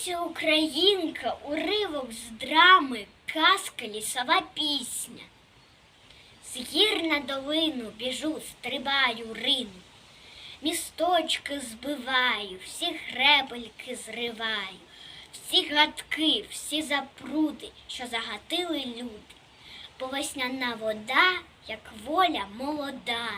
Сміється українка, уривок з драми, казка, лісова пісня. З гір на долину біжу, стрибаю, рину, місточки збиваю, всі гребельки зриваю, всі гадки, всі запруди, що загатили люди. Бо весняна вода, як воля молода.